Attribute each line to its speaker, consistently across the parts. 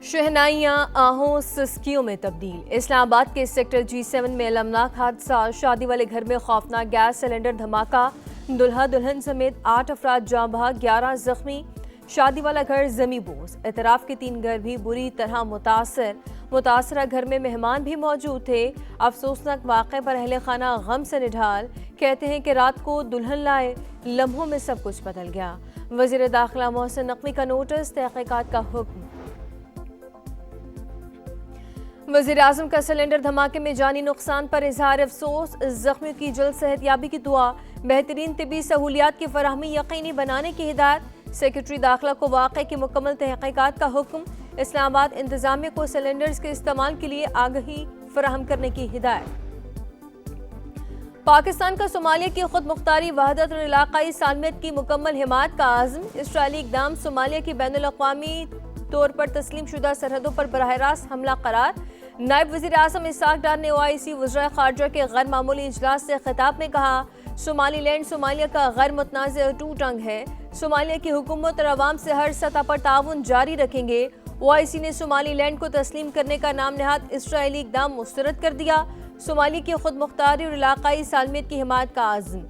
Speaker 1: शहनाइयां आहों सिस्कियों में तब्दील। इस्लामाबाद के सेक्टर G7 में अलमनाक हादसा, शादी वाले घर में खौफनाक गैस सिलेंडर धमाका, दुल्हा दुल्हन समेत 8 अफराद जाँ बहक, 11 जख्मी। शादी वाला घर जमी बोस। इतराफ के 3 घर भी बुरी तरह मुतासरा घर में मेहमान भी मौजूद थे। अफसोसनाक वाक़े पर अहले खाना गम से निढाल। कहते हैं कि रात को दुल्हन लाए, लम्हों में सब कुछ बदल गया। वज़ीर दाखिला मोहसिन नकवी का नोटिस, तहक़ीक़ात का हुक्म। वज़ीर आज़म का सिलेंडर धमाके में जानी नुकसान पर इजहार अफसोस, जख्मियों की जल्द सेहतयाबी की दुआ। बेहतरीन तिबी सहूलियात की फराहमी यकीनी बनाने की हिदायत। सेक्रेटरी दाखिला को वाक़े की मुकम्मल तहक़ीक़ात का हुक्म। इस्लामाबाद इंतज़ामिया को सिलेंडर्स के इस्तेमाल के लिए आगाही फराहम करने की हिदायत। पाकिस्तान का सोमालिया की खुद मुख्तारी, वहदत और इलाक़ाई सालमियत की मुकम्मल हिमायत का आज़म। इसराइली इक़दाम सोमालिया की बैनुल-अक़वामी तौर पर तस्लीम शुदा सरहदों पर बराह रास्त हमला करार। नायब वज़ीर आज़म इसाक डार ने OIC वज़ीर ख़ारजा के गैर मामूली इजलास से खिताब में कहा, सोमालीलैंड सोमालिया का गैर मुतनाज़ टूट अंग है। सोमालिया की हुकूमत और अवाम से हर सतह पर ताउन जारी रखेंगे। OIC ने सोमालीलैंड को तस्लीम करने का नाम नहाद इसराइली इक़दाम मुस्तरद कर दिया। सोमाली की खुद मुख्तारी और इलाक़ाई सालमियत की हिमायत का आज़म।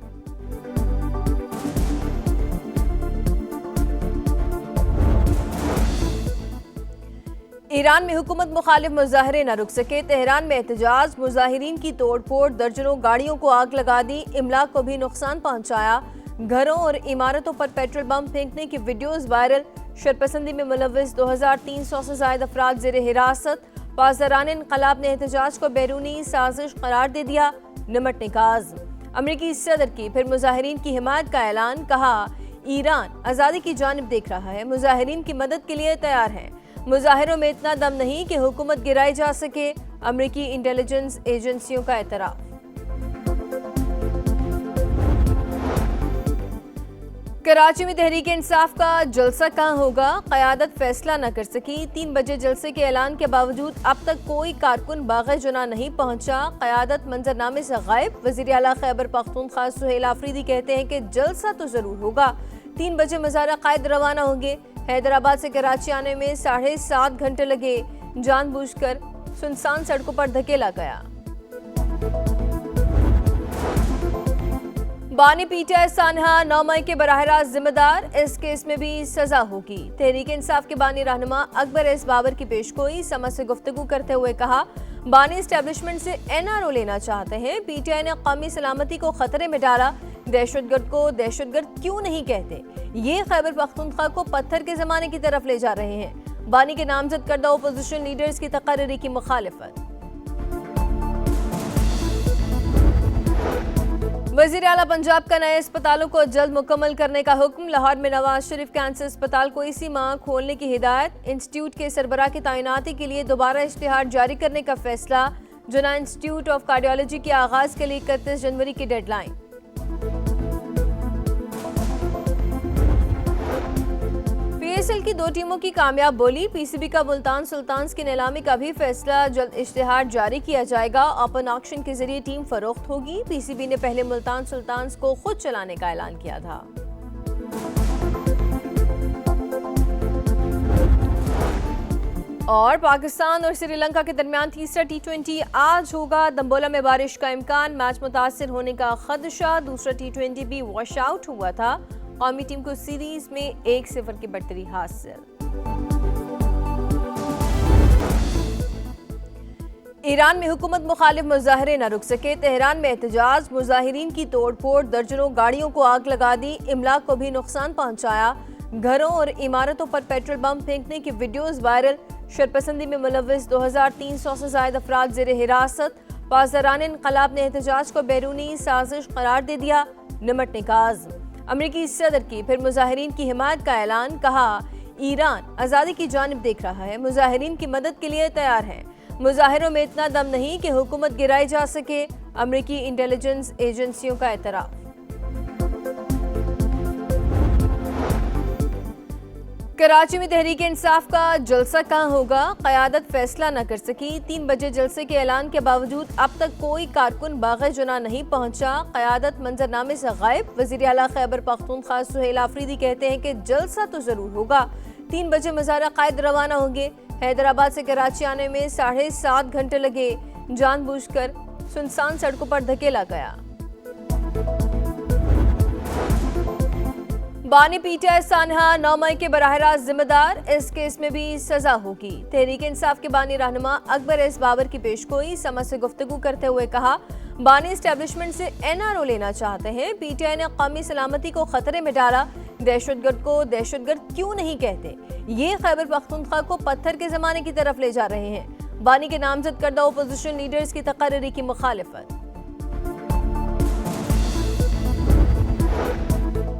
Speaker 1: ईरान में हुकूमत मुखालिफ मुजाहरे न रुक सके। तेहरान में एहतजाज, मुजाहिरीन की तोड़ फोड़, दर्जनों गाड़ियों को आग लगा दी, इमलाक को भी नुकसान पहुंचाया। घरों और इमारतों पर पेट्रोल बम फेंकने की वीडियोस वायरल। शरपसंदी में मुलव्विस 2300 से ज्यादा अफराद ज़ेर हिरासत। पासदारान इनकलाब ने एहतजाज को बैरूनी साजिश करार दे दिया। निमटने का आज़म। अमरीकी सदर की फिर मुजाहिरीन की हिमायत का ऐलान। कहा, ईरान आज़ादी की जानिब देख रहा है, मुजाहिरीन की मदद के लिए तैयार है। मुजाहिरों में इतना दम नहीं कि हुकूमत गिराई जा सके। अमरीकी इंटेलिजेंस एजेंसियों का एतराफ़। कराची में तहरीक इंसाफ का जलसा कहाँ होगा, क़यादत फैसला न कर सकी। 3 बजे जलसे के ऐलान के बावजूद अब तक कोई कारकुन बाग़ जुना नहीं पहुंचा। क़यादत मंजरनामे से गायब। वज़ीर आला खैबर पख्तूनख्वा सुहेल आफरीदी कहते हैं कि जलसा तो जरूर होगा। 3 बजे मज़ारा क़ायद रवाना होंगे। हैदराबाद से कराची आने में 7.5 घंटे लगे। जानबूझकर सुनसान सड़कों पर धकेला गया। बानी पीटा सानहा 9 मई के बराह रास्त जिम्मेदार। इस केस में भी सजा होगी। तहरीक इंसाफ के बानी रहनुमा अकबर एस बाबर की पेशगोई। समा से गुफ्तगू करते हुए कहा, बानी एस्टेब्लिशमेंट से NRO लेना चाहते हैं। PTI ने कौमी सलामती को खतरे में डाला। दहशतगर्द को दहशतगर्द क्यों नहीं कहते, ये खैबर पख्तूनख्वा को पत्थर के जमाने की तरफ ले जा रहे हैं। बानी के नामजद करदा ओपोजिशन लीडर्स की तकर्री की मुखालिफत। वज़ीर आला पंजाब का नए अस्पतालों को जल्द मुकम्मल करने का हुक्म। लाहौर में नवाज शरीफ कैंसर अस्पताल को इसी माह खोलने की हिदायत। इंस्टीट्यूट के सरबराह की तैनाती के लिए दोबारा इश्तिहार जारी करने का फैसला। जना इंस्टीट्यूट ऑफ कार्डियोलॉजी के आगाज के लिए 31 जनवरी की डेडलाइन। PSL की 2 टीमों की कामयाब बोली। PCB का मुल्तान सुल्तान्स की नीलामी का भी फैसला। जल्द इश्तिहार जारी किया जाएगा। ओपन ऑक्शन के जरिए टीम फरोख्त होगी। PCB ने पहले मुल्तान सुल्तान्स को खुद चलाने का ऐलान किया था। और पाकिस्तान और श्रीलंका के दरमियान तीसरा T20 आज होगा। दंबोला में बारिश का इम्कान, मैच मुतासिर होने का खदशा। दूसरा T20 भी वॉश आउट हुआ था। कौमी टीम को सीरीज में 1-0 की बढ़तरी हासिल। ईरान में हुकूमत मुखालिफ मुजाहरे न रुक सके। तेहरान में एहतजाज, मुजाहिरीन की तोड़ फोड़, दर्जनों गाड़ियों को आग लगा दी, इमलाक को भी नुकसान पहुंचाया। घरों और इमारतों पर पेट्रोल बम फेंकने की वीडियोस वायरल। शरपसंदी में मुलव्विस 2300 से ज्यादा अफराद ज़ेर हिरासत। पासदारान इनकलाब ने एहतजाज को बैरूनी साजिश करार दे दिया। निमटने का आज़म। अमरीकी सदर की फिर मुजाहिरीन की हिमायत का ऐलान। कहा, ईरान आज़ादी की जानिब देख रहा है, मुजाहिरीन की मदद के लिए तैयार है। मुजाहिरों में इतना दम नहीं कि हुकूमत गिराई जा सके। अमरीकी इंटेलिजेंस एजेंसियों का एतराफ़। कराची में तहरीक इंसाफ का जलसा कहाँ होगा, क़यादत फैसला न कर सकी। 3 बजे जलसे के ऐलान के बावजूद अब तक कोई कारकुन बाग़े जुना नहीं पहुंचा। क़यादत मंजरनामे से गायब। वज़ीर आला खैबर पख्तूनख्वा सुहेल आफरीदी कहते हैं कि जलसा तो जरूर होगा। 3 बजे मज़ारा कायद रवाना होंगे। हैदराबाद से कराची आने में 7.5 घंटे लगे। जानबूझकर सुनसान सड़कों पर धकेला गया। बानी पीटीआई सानहा 9 मई के बराह रास्त जिम्मेदार। इस केस में भी सजा होगी। तहरीक इंसाफ के बानी रहनुमा अकबर एस बाबर की पेशगोई। समा से गुफ्तगू करते हुए कहा, बानी एस्टेब्लिशमेंट से एनआरओ लेना चाहते हैं। पीटीआई ने कौमी सलामती को खतरे में डाला। दहशतगर्द को दहशतगर्द क्यों नहीं कहते, ये खैबर पख्तूनख्वा को पत्थर के जमाने की तरफ ले जा रहे हैं। बानी के नामजद करदा ओपोजिशन लीडर्स की तकर्री की मुखालिफत।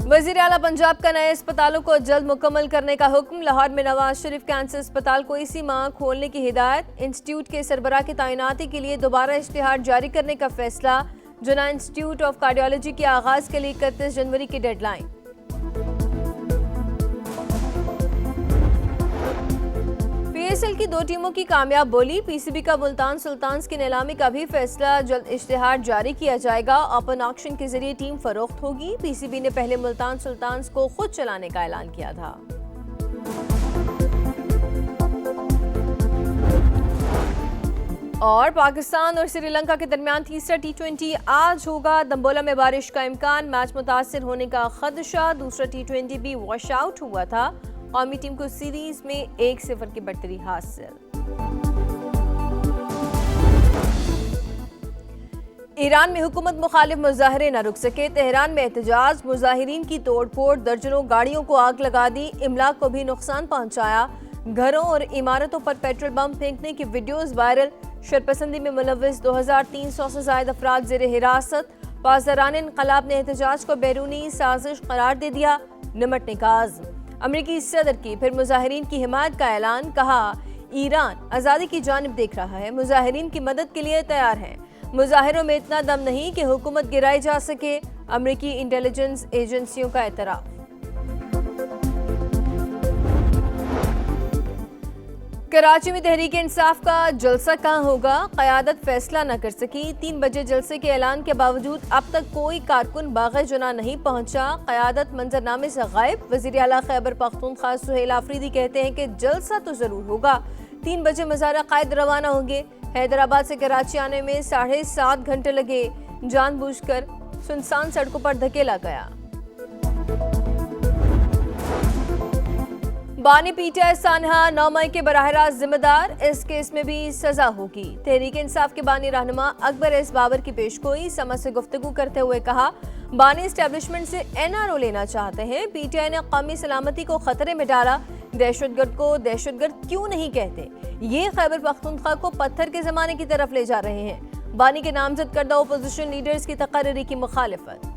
Speaker 1: वज़ीर आला पंजाब का नए अस्पतालों को जल्द मुकम्मल करने का हुक्म। लाहौर में नवाज शरीफ कैंसर अस्पताल को इसी माह खोलने की हिदायत। इंस्टीट्यूट के सरबराह की तैनाती के लिए दोबारा इश्तिहार जारी करने का फैसला। जुना इंस्टीट्यूट ऑफ कार्डियोलॉजी के आगाज के लिए 31 जनवरी की डेडलाइन। पीएसएल की 2 टीमों की कामयाब बोली। पीसीबी का मुल्तान सुल्तान्स की नीलामी का भी फैसला। जल्द इश्तिहार जारी किया जाएगा। ओपन ऑक्शन के जरिए टीम फरोख्त होगी। पीसीबी ने पहले मुल्तान सुल्तान्स को खुद चलाने का ऐलान किया था। और पाकिस्तान और श्रीलंका के दरमियान तीसरा T20 आज होगा। दंबोला में बारिश का इम्कान। मैच मुतासिर होने का खदशा। दूसरा T20 भी वॉश आउट हुआ था। कौमी टीम को सीरीज में 1-0 की बढ़तरी हासिल। ईरान में हुकूमत मुखालिफ मुजाहरे न रुक सके। तेहरान में एहतजाज। मुजाहिरीन की तोड़फोड़। दर्जनों गाड़ियों को आग लगा दी। इमलाक को भी नुकसान पहुंचाया। घरों और इमारतों पर पेट्रोल बम फेंकने की वीडियोज वायरल। शरपसंदी में मुलव्विस 2300 से ज्यादा अफराद जेर हिरासत। पासदारान इनकलाब ने एहतजाज को बैरूनी साजिश करार दे दिया। निमटने का आज़म। अमेरिकी सदर की फिर मुजाहिरीन की हिमायत का ऐलान। कहा, ईरान आज़ादी की जानिब देख रहा है। मुजाहिरीन की मदद के लिए तैयार है। मुजाहिरों में इतना दम नहीं कि हुकूमत गिराई जा सके। अमेरिकी इंटेलिजेंस एजेंसियों का एतराफ। कराची में तहरीक इंसाफ का जलसा कहाँ होगा, क़यादत फैसला न कर सकी। 3 बजे जलसे के ऐलान के बावजूद अब तक कोई कारकुन बाग़े जुना नहीं पहुंचा। क़यादत मंजरनामे से गायब। वज़ीर आला खैबर पख्तूनख्वा सुहेल आफरीदी कहते हैं कि जलसा तो जरूर होगा। 3 बजे मज़ारा कायद रवाना होंगे। हैदराबाद से कराची आने में 7.5 घंटे लगे। जानबूझकर सुनसान सड़कों पर धकेला गया। बानी पीटीआई सानहा 9 मई के बराह रास्त जिम्मेदार। इस केस में भी सजा होगी। तहरीक इंसाफ के बानी रहनुमा अकबर एस बाबर की पेशगोई। समा से गुफ्तगू करते हुए कहा, बानी एस्टेब्लिशमेंट से एनआरओ लेना चाहते हैं। पीटीआई ने कौमी सलामती को खतरे में डाला। दहशतगर्द को दहशतगर्द क्यों नहीं कहते, ये खैबर पख्तूनख्वा को पत्थर के जमाने की तरफ ले जा रहे हैं। बानी के नामजद करदा ओपोजिशन लीडर्स की तकर्री की मुखालिफत।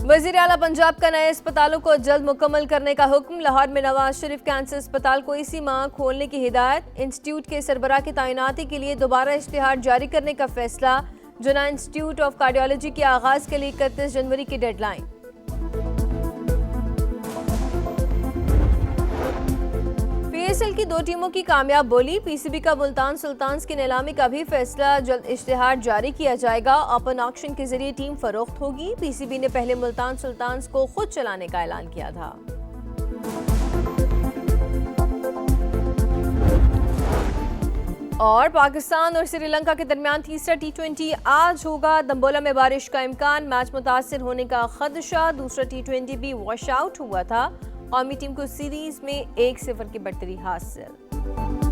Speaker 1: वज़ीर आला पंजाब का नए अस्पतालों को जल्द मुकम्मल करने का हुक्म। लाहौर में नवाज शरीफ कैंसर अस्पताल को इसी माह खोलने की हिदायत। इंस्टीट्यूट के सरबराह की तैनाती के लिए दोबारा इश्तिहार जारी करने का फैसला। जुना इंस्टीट्यूट ऑफ कार्डियोलॉजी के आगाज के लिए 31 जनवरी की डेडलाइन। पीएसएल की 2 टीमों की कामयाब बोली। पीसीबी का मुल्तान सुल्तान्स की नीलामी का भी फैसला। जल्द इश्तिहार जारी किया जाएगा। ओपन ऑक्शन के जरिए टीम फरोख्त होगी। पीसीबी ने पहले मुल्तान सुल्तान्स को खुद चलाने का ऐलान किया था। और पाकिस्तान और श्रीलंका के दरमियान तीसरा T20 आज होगा। दंबोला में बारिश का इम्कान। मैच मुतासिर होने का खदशा। दूसरा T20 भी वॉश आउट हुआ था। कौमी टीम को सीरीज में 1-0 की बढ़तरी हासिल।